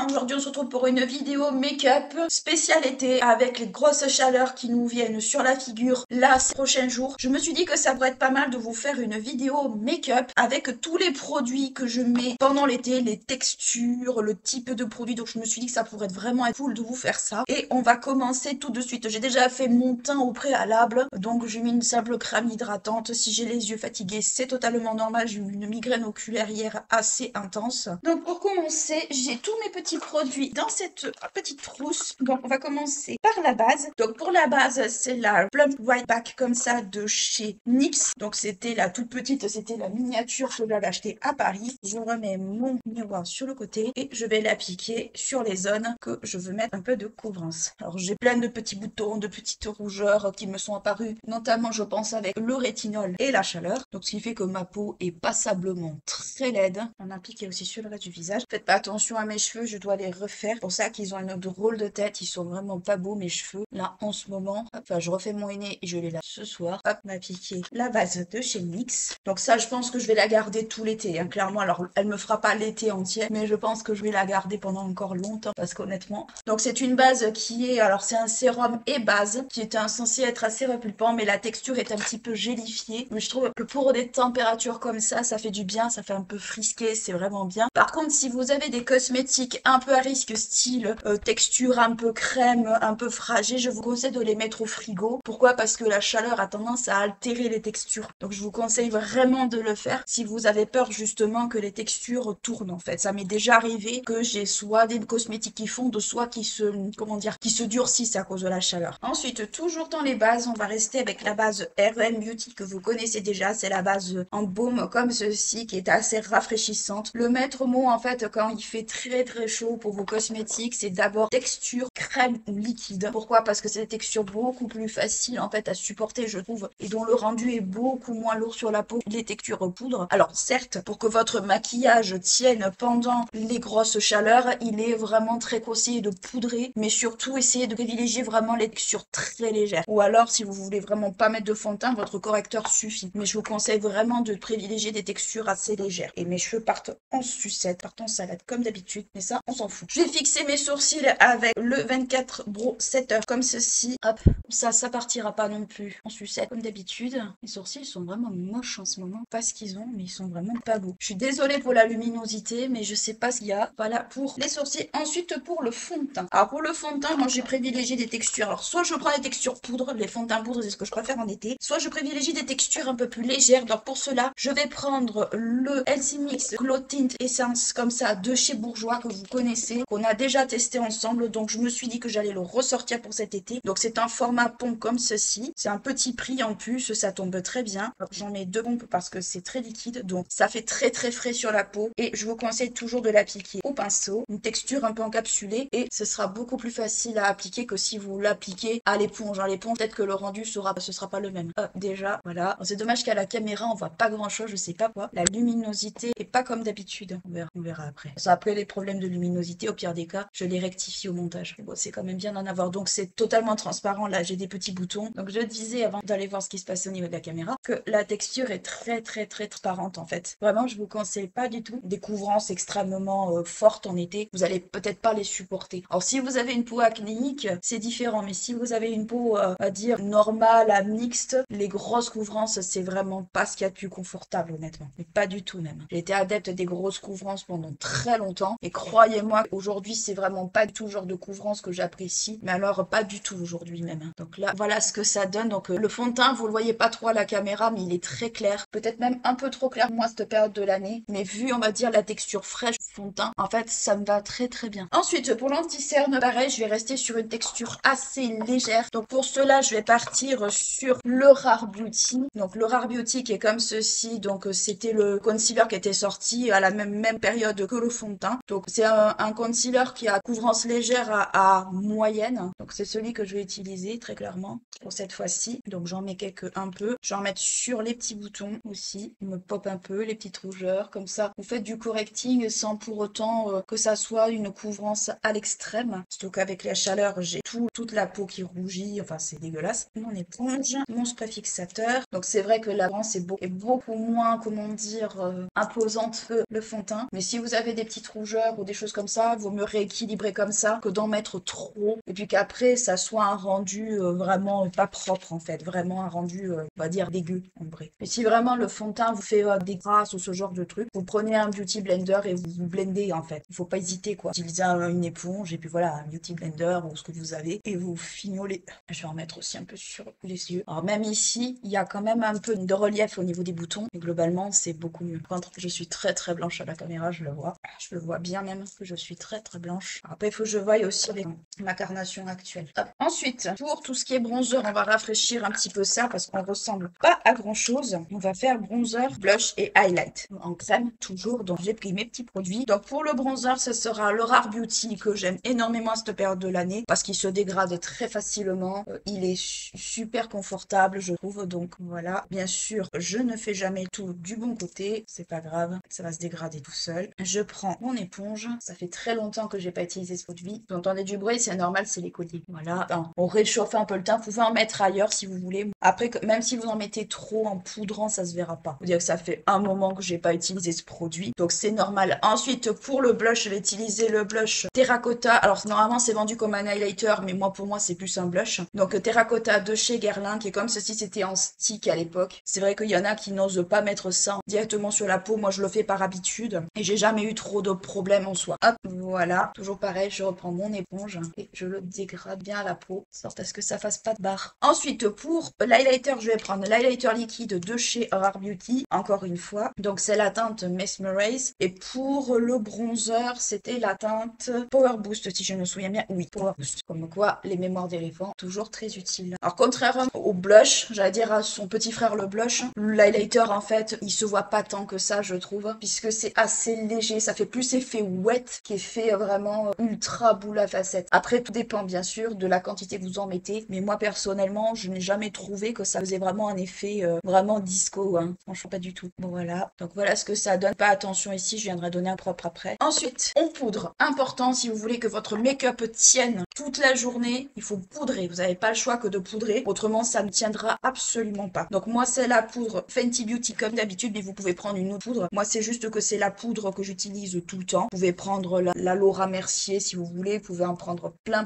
bien, aujourd'hui on se retrouve pour une vidéo make-up spéciale été avec les grosses chaleurs qui nous viennent sur la figure là ces prochains jours. Je me suis dit que ça pourrait être pas mal de vous faire une vidéo make-up avec tous les produits que je mets pendant l'été, les textures, le type de produit. Donc je me suis dit que ça pourrait être vraiment cool de vous faire ça. Et on va commencer tout de suite. J'ai déjà fait mon teint au préalable, donc j'ai mis une simple crème hydratante. Si j'ai les yeux fatigués, c'est totalement normal. J'ai eu une migraine oculaire hier assez intense. Donc pour commencer, j'ai tous mes petits produits dans cette petite trousse. Donc on va commencer par la base. Donc pour la base, c'est la Plump White Pack comme ça de chez NYX. Donc c'était la toute petite, c'était la miniature que j'avais achetée à Paris. Je remets mon miroir sur le côté et je vais l'appliquer sur les zones que je veux mettre un peu de couvrance. Alors j'ai plein de petits boutons, de petites rougeurs qui me sont apparues, notamment je pense avec le rétinol et la chaleur. Donc ce qui fait que ma peau est passablement très laide. On a appliqué aussi sur le reste du visage. Faites pas attention à mes cheveux, je dois les refaire. C'est pour ça qu'ils ont un drôle de tête, ils sont vraiment pas beaux mes cheveux. Là en ce moment, enfin je refais mon henné et je les lave ce soir. Hop, m'appliquer la base de chez NYX. Donc ça je pense que je vais la garder tout l'été, hein, clairement. Alors elle me fera pas l'été entier, mais je pense que je vais la garder pendant encore longtemps parce qu'honnêtement. Donc c'est une base qui est, alors c'est un sérum et base qui est censé être assez repulpant, mais la texture est un petit peu gélifiée. Mais je trouve que pour des températures comme ça fait du bien, ça fait un peu frisqué, c'est vraiment bien. Par contre, si vous avez des cosmétiques un peu à risque, style texture un peu crème, un peu fragile, je vous conseille de les mettre au frigo. Pourquoi? Parce que la chaleur a tendance à altérer les textures. Donc je vous conseille vraiment de le faire si vous avez peur justement que les textures tournent en fait. Ça m'est déjà arrivé que j'ai soit des cosmétiques qui fondent, soit qui se, comment dire, qui se durcissent à cause de la chaleur. Ensuite, toujours dans les bases, on va rester avec la base RM Beauty que vous connaissez déjà. C'est la base en baume comme ceci qui est assez rafraîchissante. Le maître mot en fait quand il fait très chaud pour vos cosmétiques, c'est d'abord texture crème ou liquide. Pourquoi? Parce que c'est des textures beaucoup plus faciles en fait à supporter je trouve et dont le rendu est beaucoup moins lourd sur la peau que les textures poudre. Alors certes, pour que votre maquillage tienne pendant les grosses chaleurs, il est vraiment très conseillé de poudrer, mais surtout essayez de privilégier vraiment les textures très légères. Ou alors si vous voulez vraiment pas mettre de fond de teint, votre correcteur suffit. Mais je vous conseille vraiment de privilégier des textures assez légères. Et mes cheveux partent en sucette, partent en salade comme d'habitude, mais ça on s'en fout. Je vais fixer mes sourcils avec le 24 Brow Setter comme ceci. Hop, ça partira pas non plus en sucette comme d'habitude. Mes sourcils sont vraiment moches en ce moment, pas ce qu'ils ont, mais ils sont vraiment pas beaux. Je suis désolée pour la luminosité, mais je sais pas ce qu'il y a. Voilà pour les sourcils. Ensuite pour le fond de teint. Alors pour le fond de teint, moi j'ai privilégié des textures. Alors soit je prends des textures poudre, les fonds de teint poudre c'est ce que je préfère en été, soit je privilégie des textures un peu plus légères. Donc pour cela, je vais prendre le LC Mix Glow Tint Essence comme ça de chez Bourjois que vous connaissez, qu'on a déjà testé ensemble. Donc je me suis dit que j'allais le ressortir pour cet été. Donc c'est un format pompe comme ceci. C'est un petit prix en plus, ça tombe très bien. J'en mets deux pompes parce que c'est très liquide, donc ça fait très frais sur la peau. Et je vous conseille toujours de l'appliquer au pinceau, une texture un peu encapsulée, et ce sera beaucoup plus facile à appliquer que si vous l'appliquez à l'éponge. À l'éponge, peut-être que le rendu ce sera pas le même. Déjà, voilà. C'est dommage qu'à la caméra on voit pas grand chose, je sais pas quoi. La luminosité est pas comme d'habitude. On verra après. Ça, après les problèmes de luminosité, au pire des cas, je les rectifie au montage. Bon, c'est quand même bien d'en avoir. Donc c'est totalement transparent. Là, j'ai des petits boutons. Donc je disais avant d'aller voir ce qui se passe au niveau de la caméra que la texture est très transparente en fait. Vraiment, je vous conseille pas du tout des couvrances extrêmement fortes en été. Vous allez peut-être pas les supporter. Alors si vous avez une peau acnéique, c'est différent. Mais si vous avez une peau, à dire normale, à mixte, les grosses couvrances, c'est vraiment pas ce qu'il y a de plus confortable honnêtement. Mais pas du tout même. J'ai été adepte des grosses couvrances pendant très longtemps. Et croyez-moi, aujourd'hui, c'est vraiment pas du tout le genre de couvrance que j'apprécie. Mais alors, pas du tout aujourd'hui même. Hein. Donc là, voilà ce que ça donne. Donc le fond de teint, vous le voyez pas trop à la caméra, mais il est très clair. Peut-être même un peu trop clair moi cette période de l'année. Mais vu, on va dire, la texture fraîche du fond de teint, en fait, ça me va très bien. Ensuite, pour l'anti-cerne, pareil, je vais rester sur une texture assez légère. Donc pour cela, je vais partir sur le Rare Beauty. Donc le Rare Beauty qui est comme ceci. Donc c'était le concealer qui était sorti à la même période que le fond de teint. Donc c'est un concealer qui a couvrance légère à moyenne. Donc c'est celui que je vais utiliser très clairement pour cette fois-ci. Donc j'en mets un peu. J'en mets sur les petits boutons aussi. Il me pop un peu les petites rougeurs. Comme ça, vous faites du correcting sans pour autant que ça soit une couvrance à l'extrême. Surtout qu'avec la chaleur, j'ai toute la peau qui rougit. Enfin, c'est dégueulasse. Mon éponge, mon spray fixateur. Donc c'est vrai que la couvrance est beaucoup moins, comment dire, imposante que le fond de teint. Mais si vous avez des petites rougeurs ou des choses choses comme ça, vaut mieux rééquilibrer comme ça que d'en mettre trop et puis qu'après ça soit un rendu vraiment pas propre en fait, vraiment un rendu on va dire dégueu en vrai. Et si vraiment le fond de teint vous fait des grâces ou ce genre de truc, vous prenez un beauty blender et vous blendez en fait. Il faut pas hésiter quoi. Utilisez une éponge et puis voilà, un beauty blender ou ce que vous avez et vous fignolez. Je vais en mettre aussi un peu sur les yeux. Alors même ici, il y a quand même un peu de relief au niveau des boutons, mais globalement c'est beaucoup mieux. Par contre, je suis très blanche à la caméra, je le vois. Je le vois bien même que je suis très blanche. Alors, après, il faut que je voie aussi avec ma carnation actuelle. Hop. Ensuite, pour tout ce qui est bronzer, on va rafraîchir un petit peu ça parce qu'on ressemble pas à grand chose. On va faire bronzer, blush et highlight en crème toujours. Donc j'ai pris mes petits produits. Donc pour le bronzer, ce sera le Rare Beauty que j'aime énormément à cette période de l'année parce qu'il se dégrade très facilement. Il est super confortable, je trouve. Donc voilà. Bien sûr, je ne fais jamais tout du bon côté. C'est pas grave, ça va se dégrader tout seul. Je prends mon éponge. Ça fait très longtemps que j'ai pas utilisé ce produit. Vous entendez du bruit, c'est normal, c'est les colliers. Voilà. Enfin, on réchauffe un peu le teint. Vous pouvez en mettre ailleurs si vous voulez. Après, même si vous en mettez trop en poudrant, ça se verra pas. Vous dire que ça fait un moment que j'ai pas utilisé ce produit. Donc c'est normal. Ensuite, pour le blush, je vais utiliser le blush Terracotta. Alors normalement, c'est vendu comme un highlighter, mais pour moi, c'est plus un blush. Donc Terracotta de chez Guerlain, qui est comme ceci, c'était en stick à l'époque. C'est vrai qu'il y en a qui n'osent pas mettre ça directement sur la peau. Moi, je le fais par habitude. Et j'ai jamais eu trop de problèmes en soi. Hop, voilà. Toujours pareil, je reprends mon éponge et je le dégrade bien à la peau, sorte à ce que ça fasse pas de barre. Ensuite, pour l'highlighter, je vais prendre l'highlighter liquide de chez Rare Beauty, encore une fois. Donc, c'est la teinte Mesmerize. Et pour le bronzer, c'était la teinte Power Boost, si je me souviens bien. Oui, Power Boost. Comme quoi, les mémoires d'éléphant, toujours très utiles. Alors, contrairement au blush, j'allais dire à son petit frère le blush, l'highlighter, en fait, il se voit pas tant que ça, je trouve, puisque c'est assez léger. Ça fait plus effet wet qu'effet vraiment ultra boule à facettes. Après, tout dépend, bien sûr, de la quantité que vous en mettez. Mais moi, personnellement, je n'ai jamais trouvé que ça faisait vraiment un effet vraiment disco, hein. Franchement, pas du tout. Bon, voilà. Donc, voilà ce que ça donne. Pas attention ici, je viendrai donner un propre après. Ensuite, on poudre. Important, si vous voulez que votre make-up tienne toute la journée, il faut poudrer. Vous n'avez pas le choix que de poudrer. Autrement, ça ne tiendra absolument pas. Donc, moi, c'est la poudre Fenty Beauty comme d'habitude, mais vous pouvez prendre une autre poudre. Moi, c'est juste que c'est la poudre que j'utilise tout le temps. Vous pouvez prendre la Laura Mercier si vous voulez. Vous pouvez en prendre plein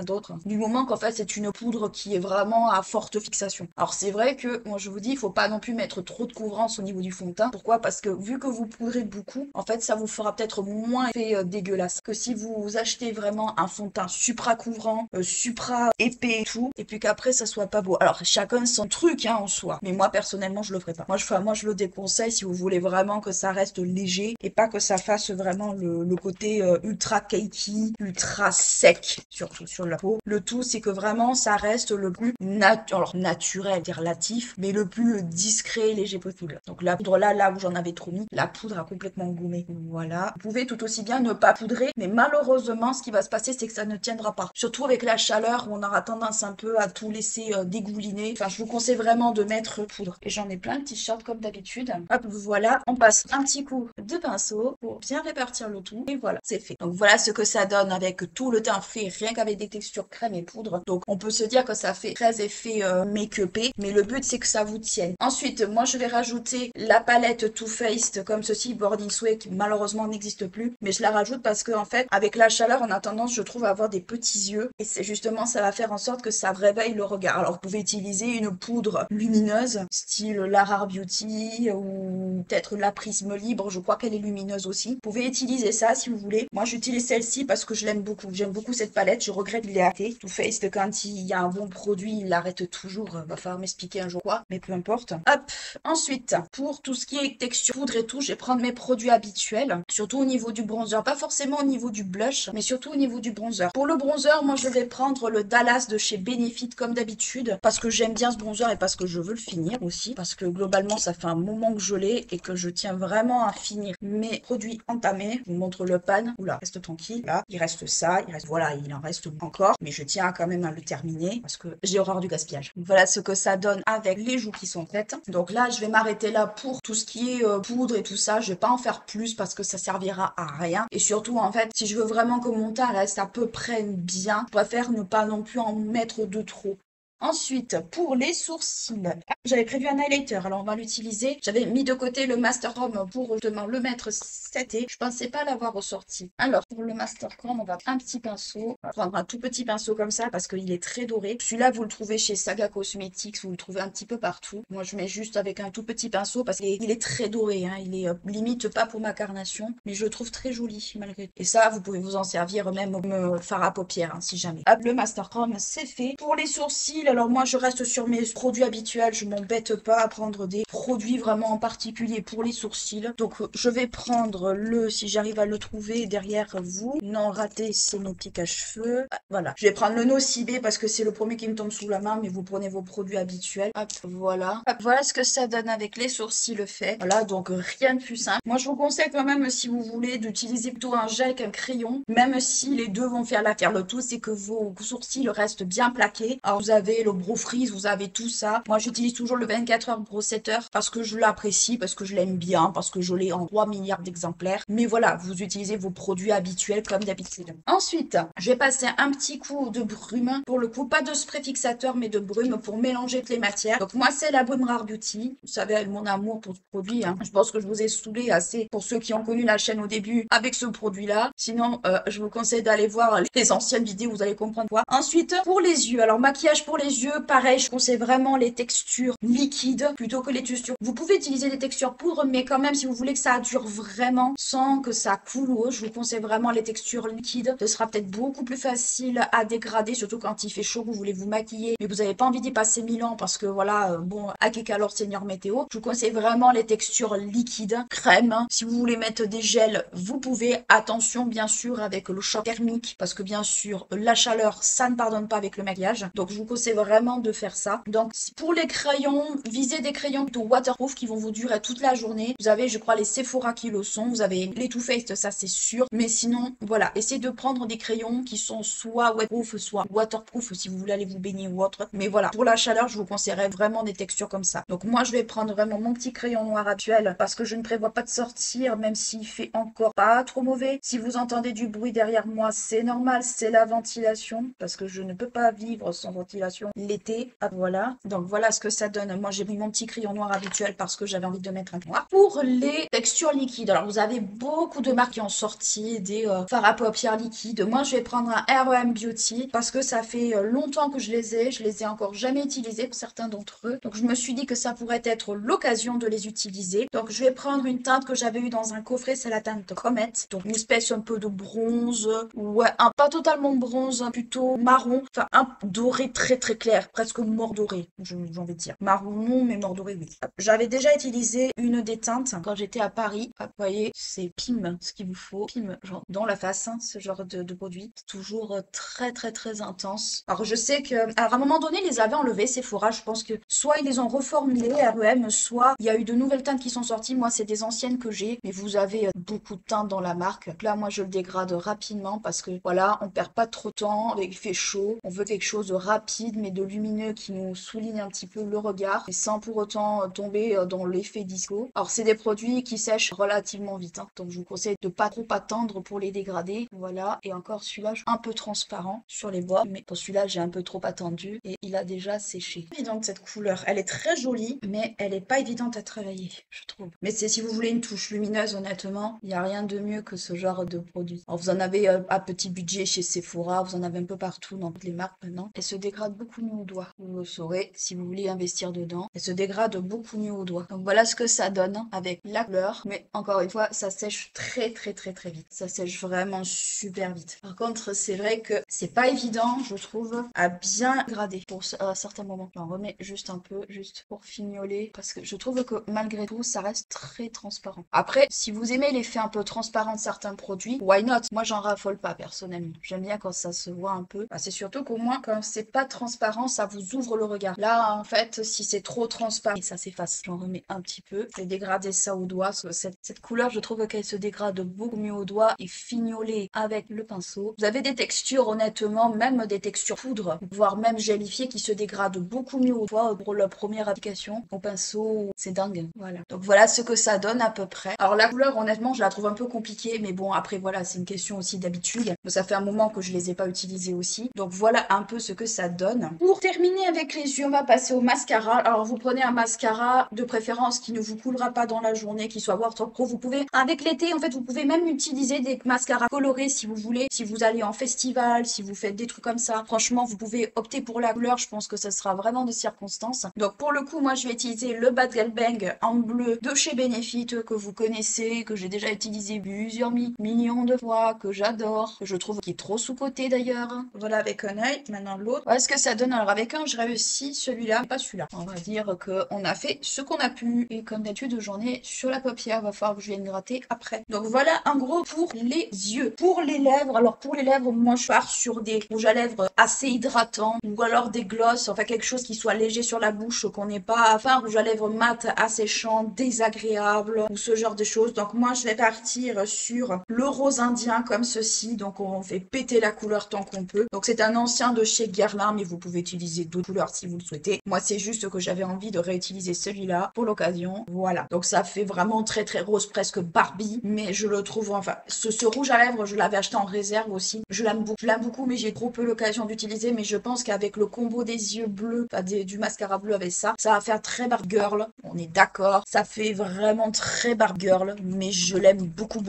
d'autres. Du moment qu'en fait, c'est une poudre qui est vraiment à forte fixation. Alors, c'est vrai que, moi, je vous dis, il faut pas non plus mettre trop de couvrance au niveau du fond de teint. Pourquoi? Parce que vu que vous poudrez beaucoup, en fait, ça vous fera peut-être moins effet dégueulasse que si vous achetez vraiment un fond de teint supra couvrant, supra épais et tout, et puis qu'après, ça soit pas beau. Alors, chacun son truc, hein, en soi. Mais moi, personnellement, je le ferai pas. Moi, je le déconseille si vous voulez vraiment que ça reste léger et pas que ça fasse vraiment le côté ultra cakey, ultra sec, surtout sur la peau. Le tout, c'est que vraiment, ça reste le plus naturel, relatif, mais le plus discret et léger possible. Donc la poudre là où j'en avais trop mis, la poudre a complètement gommé. Voilà. Vous pouvez tout aussi bien ne pas poudrer, mais malheureusement, ce qui va se passer, c'est que ça ne tiendra pas. Surtout avec la chaleur, où on aura tendance un peu à tout laisser dégouliner. Enfin, je vous conseille vraiment de mettre poudre. Et j'en ai plein de t-shirts comme d'habitude. Hop, voilà. On passe un petit coup de pinceau pour bien répartir le tout. Et voilà, c'est fait. Donc voilà ce que ça donne avec tout le teint fait, rien qu'avec des textures crème et poudre. Donc on peut se dire que ça fait très effet make-upé, mais le but c'est que ça vous tienne. Ensuite, moi je vais rajouter la palette Too Faced comme ceci, Boarding Sway, qui malheureusement n'existe plus, mais je la rajoute parce que en fait, avec la chaleur, on a tendance, je trouve, à avoir des petits yeux, et c'est justement, ça va faire en sorte que ça réveille le regard. Alors vous pouvez utiliser une poudre lumineuse, style la Rare Beauty, ou peut-être la Prisme Libre, je crois qu'elle est lumineuse aussi. Vous pouvez utiliser ça si vous voulez. Moi j'utilise celle-ci parce que je l'aime beaucoup. J'aime beaucoup cette palette, je regrette de l'arrêter. Too Faced, quand il y a un bon produit, il l'arrête toujours. Va falloir m'expliquer un jour quoi, mais peu importe. Hop, ensuite, pour tout ce qui est texture, poudre et tout, je vais prendre mes produits habituels, surtout au niveau du bronzer, pas forcément au niveau du blush, mais surtout au niveau du bronzer. Pour le bronzer, moi je vais prendre le Dallas de chez Benefit comme d'habitude, parce que j'aime bien ce bronzer et parce que je veux le finir aussi, parce que globalement ça fait un moment que je l'ai et que je tiens vraiment à finir mes produits entamés. Je vous montre le pan. Oula, reste tranquille. Là, il reste ça, voilà, il en reste encore, mais je tiens quand même à le terminer parce que j'ai horreur du gaspillage. Voilà ce que ça donne avec les joues qui sont faites. Donc là, je vais m'arrêter là pour tout ce qui est poudre et tout ça. Je vais pas en faire plus parce que ça servira à rien. Et surtout, en fait, si je veux vraiment que mon teint reste à peu près bien, je préfère ne pas non plus en mettre de trop. Ensuite, pour les sourcils, j'avais prévu un highlighter, alors on va l'utiliser. J'avais mis de côté le Master Chrome pour justement le mettre cet été. Je pensais pas l'avoir ressorti. Alors, pour le Master Chrome, on va un petit pinceau. On va prendre un tout petit pinceau comme ça parce qu'il est très doré. Celui-là, vous le trouvez chez Saga Cosmetics, vous le trouvez un petit peu partout. Moi, je mets juste avec un tout petit pinceau parce qu'il est très doré. Hein. Il est limite pas pour ma carnation, mais je le trouve très joli malgré tout. Et ça, vous pouvez vous en servir même comme fard à paupières, hein, si jamais. Hop, le Master Chrome, c'est fait. Pour les sourcils, alors moi, je reste sur mes produits habituels. Je m'embête pas à prendre des produits vraiment en particulier pour les sourcils. Donc, je vais prendre si j'arrive à le trouver derrière vous. Non, raté, c'est nos pics à cheveux. Ah, voilà. Je vais prendre le Nocibé parce que c'est le premier qui me tombe sous la main, mais vous prenez vos produits habituels. Hop, voilà. Hop, voilà ce que ça donne avec les sourcils faits. Voilà, donc rien de plus simple. Moi, je vous conseille quand même, si vous voulez, d'utiliser plutôt un gel qu'un crayon, même si les deux vont faire l'affaire. Le tout, c'est que vos sourcils restent bien plaqués. Alors, vous avez le Brow Freeze, vous avez tout ça. Moi, j'utilise toujours le 24 heures Brow Setter parce que je l'apprécie, parce que je l'aime bien, parce que je l'ai en 3 milliards d'exemplaires. Mais voilà, vous utilisez vos produits habituels comme d'habitude. Ensuite, je vais passer un petit coup de brume. Pour le coup, pas de spray fixateur, mais de brume pour mélanger toutes les matières. Donc moi, c'est la brume Rare Beauty. Vous savez, mon amour pour ce produit. Hein. Je pense que je vous ai saoulé assez pour ceux qui ont connu la chaîne au début avec ce produit-là. Sinon, je vous conseille d'aller voir les anciennes vidéos, vous allez comprendre quoi. Ensuite, pour les yeux. Alors, maquillage pour les yeux, pareil, je conseille vraiment les textures liquides plutôt que les textures. Vous pouvez utiliser des textures poudre, mais quand même, si vous voulez que ça dure vraiment sans que ça coule ou autre, je vous conseille vraiment les textures liquides. Ce sera peut-être beaucoup plus facile à dégrader, surtout quand il fait chaud, vous voulez vous maquiller, mais vous n'avez pas envie d'y passer 1000 ans parce que voilà, bon, Akekalo Seigneur Météo. Je vous conseille vraiment les textures liquides, crème. Si vous voulez mettre des gels, vous pouvez. Attention, bien sûr, avec le choc thermique, parce que bien sûr, la chaleur, ça ne pardonne pas avec le maquillage. Donc, je vous conseille vraiment de faire ça. Donc, pour les crayons, visez des crayons plutôt waterproof qui vont vous durer toute la journée. Vous avez, je crois, les Sephora qui le sont. Vous avez les Too Faced, ça c'est sûr. Mais sinon, voilà, essayez de prendre des crayons qui sont soit wetproof, soit waterproof si vous voulez aller vous baigner ou autre. Mais voilà, pour la chaleur, je vous conseillerais vraiment des textures comme ça. Donc, moi, je vais prendre vraiment mon petit crayon noir actuel parce que je ne prévois pas de sortir, même s'il fait encore pas trop mauvais. Si vous entendez du bruit derrière moi, c'est normal, c'est la ventilation parce que je ne peux pas vivre sans ventilation l'été. Ah, voilà. Donc, voilà ce que ça donne. Moi, j'ai mis mon petit crayon noir habituel parce que j'avais envie de mettre un noir. Pour les textures liquides, alors vous avez beaucoup de marques qui ont sorti des fards à paupières liquides. Moi, je vais prendre un R.E.M. Beauty parce que ça fait longtemps que je les ai. Je les ai encore jamais utilisés pour certains d'entre eux. Donc, je me suis dit que ça pourrait être l'occasion de les utiliser. Donc, je vais prendre une teinte que j'avais eue dans un coffret, c'est la teinte Comet. Donc, une espèce un peu de bronze, ouais, pas totalement bronze, plutôt marron, enfin un doré très très clair, presque mort doré, j'ai envie de dire. Marron non, mais mort doré oui. J'avais déjà utilisé une des teintes quand j'étais à Paris. Vous voyez, c'est Pim, ce qu'il vous faut. Pim, genre dans la face, hein, ce genre de produit. Toujours très très très intense. Alors je sais que, alors à un moment donné, ils les avaient enlevés, Sephora. Je pense que soit ils les ont reformulés, R.E.M., soit il y a eu de nouvelles teintes qui sont sorties. Moi, c'est des anciennes que j'ai, mais vous avez beaucoup de teintes dans la marque. Donc là, moi, je le dégrade rapidement parce que voilà, on perd pas trop de temps. Il fait chaud. On veut quelque chose de rapide, mais de lumineux qui nous souligne un petit peu le regard, et sans pour autant tomber dans l'effet disco. Alors, c'est des produits qui sèchent relativement vite, hein. Donc, je vous conseille de pas trop attendre pour les dégrader. Voilà. Et encore, celui-là, un peu transparent sur les bords, mais pour celui-là, j'ai un peu trop attendu et il a déjà séché. Et donc, cette couleur, elle est très jolie, mais elle est pas évidente à travailler, je trouve. Mais c'est si vous voulez une touche lumineuse, honnêtement, il n'y a rien de mieux que ce genre de produit. Alors, vous en avez à petit budget chez Sephora, vous en avez un peu partout dans toutes les marques maintenant. Elle se dégrade beaucoup mieux au doigt. Vous le saurez si vous voulez investir dedans. Elle se dégrade beaucoup mieux au doigt. Donc, voilà ce que ça donne avec la couleur. Mais encore une fois, ça sèche très très très très vite. Ça sèche vraiment super vite. Par contre, c'est vrai que c'est pas évident, je trouve, à bien dégrader pour certains moments. J'en remets juste un peu, juste pour fignoler, parce que je trouve que malgré tout, ça reste très transparent. Après, si vous aimez l'effet un peu transparent de certains produits, why not? Moi, j'en raffole pas personnellement. J'aime bien quand ça se voit un peu. Bah, c'est surtout qu'au moins, quand c'est pas transparent, ça vous ouvre le regard. Là, en fait, si c'est trop transparent, ça s'efface. J'en remets un petit peu. Je vais dégrader ça au doigt. Parce que cette couleur, je trouve qu'elle se dégrade beaucoup mieux au doigt et fignolée avec le pinceau. Vous avez des textures, honnêtement, même des textures poudre, voire même gélifiées qui se dégradent beaucoup mieux au doigt pour la première application. Au pinceau, c'est dingue. Voilà. Donc voilà ce que ça donne à peu près. Alors la couleur, honnêtement, je la trouve un peu compliquée, mais bon, après voilà, c'est une question aussi d'habitude. Ça fait un moment que je les ai pas utilisées aussi. Donc voilà un peu ce que ça donne. semaine. Pour terminer avec les yeux, on va passer au mascara. Alors vous prenez un mascara de préférence qui ne vous coulera pas dans la journée, qui soit waterproof. Vous pouvez, avec l'été en fait, vous pouvez même utiliser des mascaras colorés si vous voulez. Si vous allez en festival, si vous faites des trucs comme ça, franchement vous pouvez opter pour la couleur. Je pense que ça sera vraiment de circonstance. Donc pour le coup, moi je vais utiliser le Bad Girl Bang en bleu de chez Benefit, que vous connaissez, que j'ai déjà utilisé plusieurs millions de fois, que j'adore, que je trouve qui est trop sous-coté d'ailleurs. Voilà avec un œil, maintenant l'autre. Voilà ce que ça donne. Alors avec un, je réussis, celui-là, pas celui-là. On va dire qu'on a fait ce qu'on a pu. Et comme d'habitude, j'en ai sur la paupière, va falloir que je vienne gratter après. Donc voilà en gros pour les yeux. Pour les lèvres, alors pour les lèvres, moi je pars sur des rouges à lèvres assez hydratants, ou alors des glosses, enfin quelque chose qui soit léger sur la bouche, qu'on n'ait pas, enfin un rouge à lèvres mat, asséchant, désagréable, ou ce genre de choses. Donc moi je vais partir sur le rose indien comme ceci. Donc on fait péter la couleur tant qu'on peut. Donc c'est un ancien de chez Guerlain, mais vous pouvez utiliser d'autres couleurs si vous le souhaitez. Moi c'est juste que j'avais envie de réutiliser celui-là pour l'occasion. Voilà. Donc ça fait vraiment très très rose, presque Barbie, mais je le trouve, enfin ce rouge à lèvres, je l'avais acheté en réserve aussi. Je l'aime beaucoup, mais j'ai trop peu l'occasion d'utiliser. Mais je pense qu'avec le combo des yeux bleus, enfin du mascara bleu avec ça, ça va faire très Barbie Girl. On est d'accord. Ça fait vraiment très Barbie Girl, mais je l'aime beaucoup.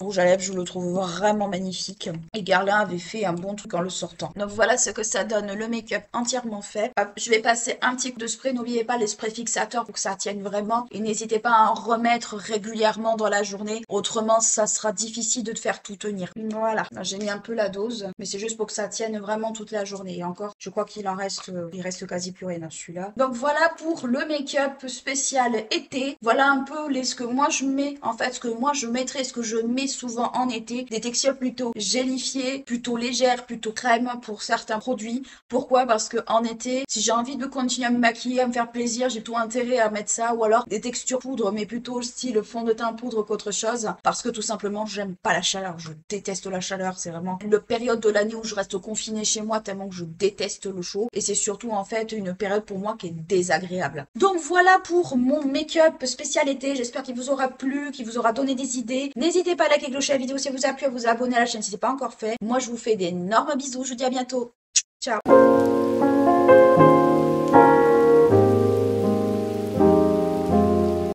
Rouge à lèvres, je le trouve vraiment magnifique. Et Guerlain avait fait un bon truc en le sortant. Donc voilà ce que ça donne, le make-up entièrement fait. Hop, je vais passer un petit coup de spray. N'oubliez pas les sprays fixateurs pour que ça tienne vraiment. Et n'hésitez pas à en remettre régulièrement dans la journée. Autrement, ça sera difficile de te faire tout tenir. Voilà. J'ai mis un peu la dose, mais c'est juste pour que ça tienne vraiment toute la journée. Et encore, je crois qu'il en reste, il reste quasi plus rien dans celui-là. Donc voilà pour le make-up spécial été. Voilà un peu ce que moi je mets, en fait, ce que moi je mettrais, ce que je mets souvent en été. Des textures plutôt gélifiées, plutôt légères, plutôt crème pour certains produits. Pourquoi? Parce que en été, si j'ai envie de continuer à me maquiller, à me faire plaisir, j'ai tout intérêt à mettre ça, ou alors des textures poudre, mais plutôt style fond de teint poudre qu'autre chose. Parce que tout simplement, j'aime pas la chaleur. Je déteste la chaleur. C'est vraiment une période de l'année où je reste confinée chez moi tellement que je déteste le chaud. Et c'est surtout en fait une période pour moi qui est désagréable. Donc voilà pour mon make-up spécial été. J'espère qu'il vous aura plu, qu'il vous aura donné des idées. N'hésitez pas à liker, clocher la vidéo si elle vous a plu, à vous abonner à la chaîne si ce n'est pas encore fait. Moi je vous fais d'énormes bisous. Je vous dis à bientôt. Ciao.